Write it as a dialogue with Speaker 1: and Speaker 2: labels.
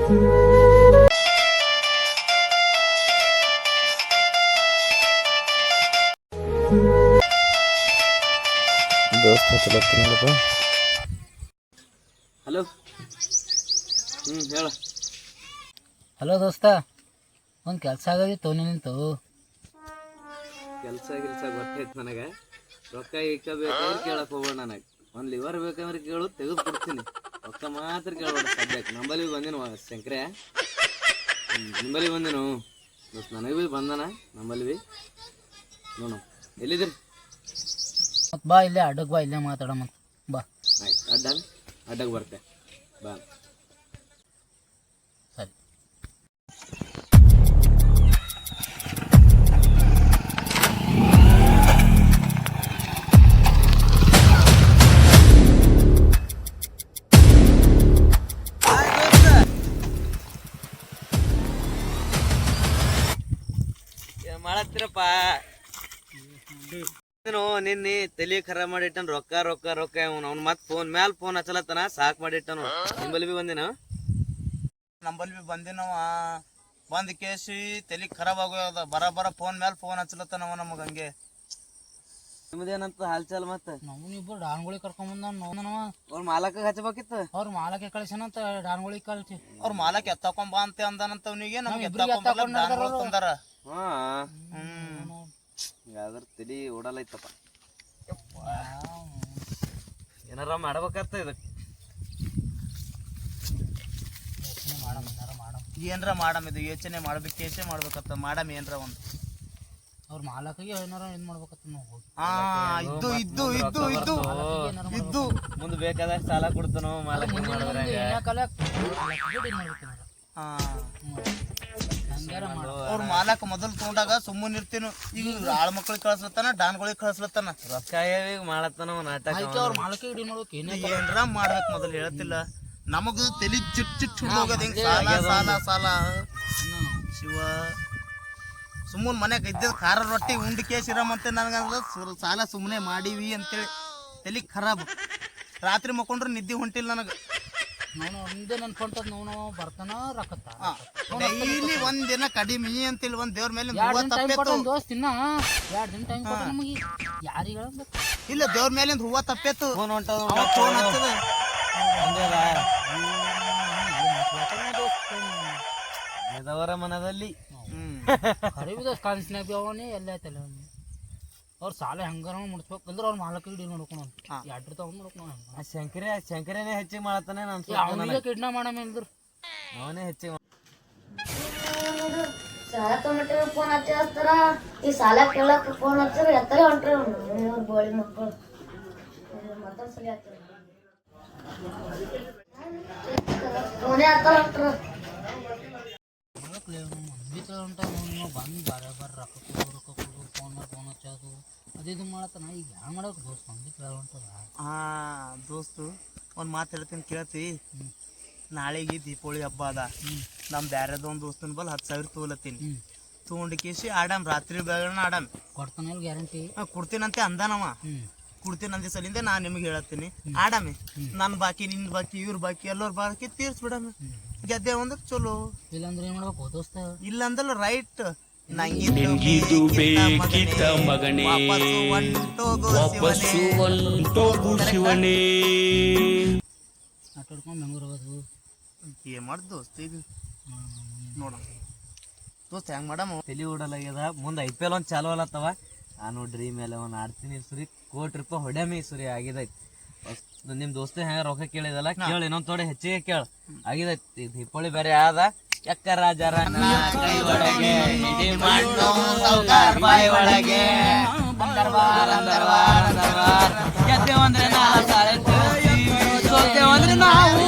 Speaker 1: ದೋಸ್ತ ಹಚ್ಚಲತ್ತನಲ್ಲಪ್ಪ.
Speaker 2: ಹಲೋ. ಹೇಳ.
Speaker 3: ಹಲೋ ದೋಸ್ತ, ಒಂದು ಕೆಲಸ ಆಗದಿತ್ತು ನಿಂತು.
Speaker 2: ಕೆಲಸ ಗೊತ್ತೈತೆ ನನಗೆ. ರೊಕ್ಕ ಬೇಕಾದ್ರೆ ಕೇಳಕ್ಕೆ ಹೋಗೋಣ. ನನಗೆ ಒಂದು ಲಿವರ್ ಬೇಕಂದ್ರೆ ಕೇಳು, ತೆಗೆದು ಕೊಡ್ತೀನಿ. ರೊಕ್ಕ ಮಾತ್ರ ಕೇಳ್ಬೇಡ ಸದ್ಯಕ್ಕೆ. ನಂಬಲ್ಲಿ ಬಂದಿನ ಶಂಕರೆ, ನಿಂಬಲ್ಲಿ ಬಂದಿನು ದೋಸ್ತ. ನನಗೆ ಭೀ ಬಂದನ ನಂಬಲ್ಲಿ ಭೀ. ನೋಡು ಎಲ್ಲಿದ್ದೀರಿ?
Speaker 3: ಮತ್ತು ಬಾ, ಇಲ್ಲೇ ಅಡ್ಡಕ್ಕೆ ಬಾ, ಇಲ್ಲೇ ಮಾತಾಡಮ್ಮ ಬಾ.
Speaker 2: ಆಯ್ತು, ಅಡ್ಡಕ್ಕೆ ಬರ್ತೆ ಬಾ.
Speaker 3: ಸರಿ.
Speaker 2: ಮಾಡತ್ತೀರಪ್ಪ? ನಿನ್ನೆ ತಲೆ ಖರಾಬ್ ಮಾಡಿಟ್ಟನ್. ರೊಕ್ಕ ರೊಕ್ಕ ರೊಕ್ಕ ಅವ್ನು ಮತ್ತೆ ಫೋನ್ ಮ್ಯಾಲ ಫೋನ್ ಹಚ್ಚಲತ್ತನ. ಸಾಕ್ ಮಾಡಿಟ್ಟನು. ನಿಂಬಲ್ಲಿ ಭೀ ಬಂದಿನ?
Speaker 4: ನಂಬಲ್ಲಿ ಭೀ ಬಂದಿನವ. ಬಂದ್ ಕೇಸಿ ತಲೆ ಖರಾಬ್ ಆಗೋದ. ಬರ ಫೋನ್ ಮ್ಯಾಲ ಫೋನ್ ಹಚ್ಚಲತ್ತನವ ನಮಗ. ಹಂಗೆ
Speaker 2: ನಿಮ್ದೇನಂತ ಹಾಲ್ಚಾಲ್? ಮತ್ತೆ
Speaker 3: ನಾವಿಬ್ರು ಡಾನ್ಗಳಿಗೆ ಕರ್ಕೊಂಬಂದ ನೋಡನವ.
Speaker 2: ಅವ್ರ ಮಾಲಕ ಹಚ್ಚಬೇಕಿತ್ತು.
Speaker 3: ಅವ್ರ ಮಾಲಕ್ಕೆ ಕಳ್ಸನಂತ ಡಾನ್ಗಳಿಗೆ ಕಳ್ಸಿ.
Speaker 4: ಅವ್ರ ಮಾಲಕ್ ಎತ್ತಕೊಂಬ ಅಂತ ಅಂದನಂತ ಅವನಿಗೆ. ನಮ್ಗೆ ತಂದಾರ.
Speaker 2: ಯಾವ್ದಾರ ತಲಿ ಓಡಲೈತಪ್ಪ. ಏನಾರ ಮಾಡ್ಬೇಕತ್ತ ಇದಕ್ಕೆ.
Speaker 4: ಏನ್ರ ಮಾಡಮ್, ಇದು ಯೋಚನೆ ಮಾಡ್ಬೇಕು. ಯೋಚನೆ ಮಾಡ್ಬೇಕತ್ತ ಮಾಡಮ್ ಏನ್ರ ಒಂದು.
Speaker 3: ಅವ್ರ ಮಾಲಕಿಗೆ ಏನಾರ ಇದು ಮಾಡ್ಬೇಕತ್ತ ನಾವು.
Speaker 4: ಇದ್ದು
Speaker 2: ಮುಂದೆ ಬೇಕಾದಾಗ ಸಾಲ ಕೊಡ್ತಾನೋ ಮಾಲಕ.
Speaker 4: ಅವ್ರ ಮಾಲಕ್ ಮೊದಲು ತಗೊಂಡಾಗ ಸುಮ್ಮನೆ ಇರ್ತೀನು. ಈಗ ಆಳ್ ಮಕ್ಳಿಗೆ ಕಳ್ಸ್ಲತ್ತಾನ, ಡಾನ್ಗಳಿಗೆ ಕಳ್ಸ್ಲತ್ತಾನ.
Speaker 2: ರೊಕ್ಕ ಮಾಡತ್ತಾನ ನಾಟಕ.
Speaker 3: ಅವ್ರ ಮಾಲಕ್ಕೆ ಹಿಡಿ ಮಾಡ್ಬೇಕು.
Speaker 4: ಏನ್ರ ಮಾಡ್ಬೇಕು ಮೊದಲು ಹೇಳ್ತಿಲ್ಲ. ನಮಗ ತಲಿ ಚಿಟ್ ಹೋಗೋದ್ ಹೆಂಗ್? ಸಾಲ ಶಿವ. ಸುಮ್ಮನೆ ಮನ್ಯಾಗ ಇದ್ದ ಖಾರ ರೊಟ್ಟಿ ಉಂಡಿ ಕೇಸಿರಮಂತೆ ನನಗಂದ್ರೆ ಸಾಲ ಸುಮ್ಮನೆ ಮಾಡೀವಿ ಅಂತೇಳಿ ತಲಿ ಖರಾಬ್. ರಾತ್ರಿ ಮಕ್ಕೊಂಡ್ರೆ ನಿದ್ದೆ ಹೊಂಟಿಲ್ಲ ನನಗೆ.
Speaker 3: ನಾನು ಒಂದೇ ನನ್ ಫೋನ್ ನಾವು ಬರ್ತಾನ ರೊಕ್ಕತ್ತ
Speaker 4: ಡೈಲಿ ಒಂದಿನ ಕಡಿಮೆ ಅಂತೇಳಿ ಒಂದ್ ದೇವ್ರ ಮೇಲೆ
Speaker 3: ದೋಸ್ತ್ ಇನ್ನ 2 ದಿನ ಟೈಮ್ ಕೊಟ್ಟ ನಮಗೆ. ಯಾರಿಗೆ
Speaker 4: ಇಲ್ಲ, ದೇವ್ರ ಮೇಲಿಂದ ಹೂವ ತಪ್ಪೇತು.
Speaker 2: ಫೋನ್ ಹೊಂಟದ.
Speaker 4: ಫೋನ್ ಹಚ್ಚದ
Speaker 2: ಎದವರ ಮನದಲ್ಲಿ
Speaker 3: ಹರಿವಿದೋಸ್ ಕಾನ್ಸ್ನಾಗ ಬಿ ಅವನೇ ಎಲ್ಲ ಆಯ್ತಲ್ಲ. ಅವ್ರ ಸಾಲ ಹೆಂಗಾರ ಮುಡ್ಸ್ಬೇಕು ಅಂದ್ರೆ ಅವ್ರ ಮಾಲಕ ಹಿಡಿ ನೋಡ್ಕೊಂಡು 2 ತಗೊಂಡ್ ನೋಡ್ಕೊಂಡು.
Speaker 2: ಶಂಕರನೇ ಹೆಚ್ಚಿಗೆ ಮಾಡತ್ತಾನೆ.
Speaker 3: ಅವನಿಗೆ ಕಿಡ್ನಾ ಮಾಡಮೇಲ್ದ್ರು
Speaker 2: ಅವನೇ ಹೆಚ್ಚಿಗೆ
Speaker 5: ಸಾಲ ತೊಗೊಂಡ್ರೆ ಫೋನ್ ಹಚ್ಚಿಸ್ತಾರ. ಈ ಸಾಲ ಕೇಳಕ್ ಫೋನ್ ಹಚ್ಚಿದ್ರೆ ಎತ್ತಲೇ ಹೊಂಟ್ರಿ ಬೋಳಿ ಮಕ್ಕಳು. ಮತ್ತೊಂದು ಸಲ ಹಚ್ಚಿರ ಫೋನೇ ಹತ್ತಾರ ಹೊಂಟ್ರ.
Speaker 3: ಬಂದು ಬರ ರೊಕ್ಕ ಕೊಡು ಫೋನ್ ಹಚ್ಚೋದು ಅದು ಮಾಡತ್ತಾನ. ಈಗ ಹ್ಯಾಂಗ ಮಾಡೋಕೆ ದೋಸ್ತ್ ಮಂದಿ ಕೇಳ ಹೊಂಟದ.
Speaker 4: ದೋಸ್ತು ಒಂದು ಮಾತು ಹೇಳ್ತೀನಿ ಕೇಳ್ತಿ? ನಾಳೆಗೆ ದೀಪಾವಳಿ ಹಬ್ಬ ಅದ. ನಮ್ಮ ಬ್ಯಾರೆದ ಒಂದು ದೋಸ್ತನ ಬಲ್ 10,000 ತೊಗೊಲತ್ತೀನಿ. ತೊಗೊಂಡು ಕೇಸಿ ಆಡಮ್, ರಾತ್ರಿ ಬೇಗನ ಆಡಮ್.
Speaker 3: ಕೊಡ್ತಾನ ಗ್ಯಾರಂಟಿ?
Speaker 4: ಕೊಡ್ತೀನಂತೆ ಅಂದಾನವ. ಕೊಡ್ತೀನಿ ಅಂದ ಸಲಿಂದ ನಾನು ನಿಮ್ಗೆ ಹೇಳತ್ತೀನಿ. ಆಡಮೆ ನನ್ನ ಬಾಕಿ, ನಿನ್ನ ಬಾಕಿ, ಇವ್ರ ಬಾಕಿ, ಎಲ್ಲರ ಬಾಕಿ ತೀರ್ಸ್ಬಿಡಮೆ. ಗೆದ್ದೆ ಅಂದ್ರೆ ಚಲೋ.
Speaker 3: ಇಲ್ಲಾಂದ್ರೆ ಏನ್ ಮಾಡ್ಬೇಕು ದೋಸ್ತ?
Speaker 4: ಇಲ್ಲಂದ್ರೆ ರೈಟ್.
Speaker 1: ನಿನ್ಗಿದು ಬೇಕಿತ್ತ ಮಗನೇ, ವಾಪಸ್ಸು ಹೊಂಟೋಗು ಶಿವನೇ.
Speaker 3: ಆಟಾಡ್ಕೊಂಡು ಬೆಂಗಳೂರು ಹೋಗೋದು
Speaker 4: ಏನ್ ಮಾಡ್ ದೋಸ್ತ? ಈಗ ನೋಡ ದೋಸ್ತ ಹೆಂಗ್ ಮಾಡಮ್ಮ.
Speaker 2: ತಲೆ ಓಡಲಾಗ್ಯದ. ಮುಂದೆ IPL ಒಂದು ಚಾಲು ಅಲ್ಲತ್ತವ. ನಾನು ಡ್ರೀಮ್11 ಆಡ್ತೀನಿ. ಸುರಿ ₹1,00,00,000 ಹೊಡ್ಯಾಮಿ ಸುರಿ ಆಗಿದೈತಿ. ನಿಮ್ ದೋಸ್ತ ಹೆಂಗ ರೊಕ್ಕ ಕೇಳಿದಲ್ಲ, ಕೇಳಿ ಇನ್ನೊಂದ್ ಥೋಡೆ ಹೆಚ್ಚಿಗೆ ಕೇಳ. ಆಗಿದೈತಿ. ದೀಪಾವಳಿ ಬೇರೆ ಆದ. ಎಕ್ಕ ರಾಜರ ಕೈ ಒಳಗೆ ಬಾಯಿ ಒಳಗೆ ಗೆದ್ದೇವಂದ್ರೆ ನಾವು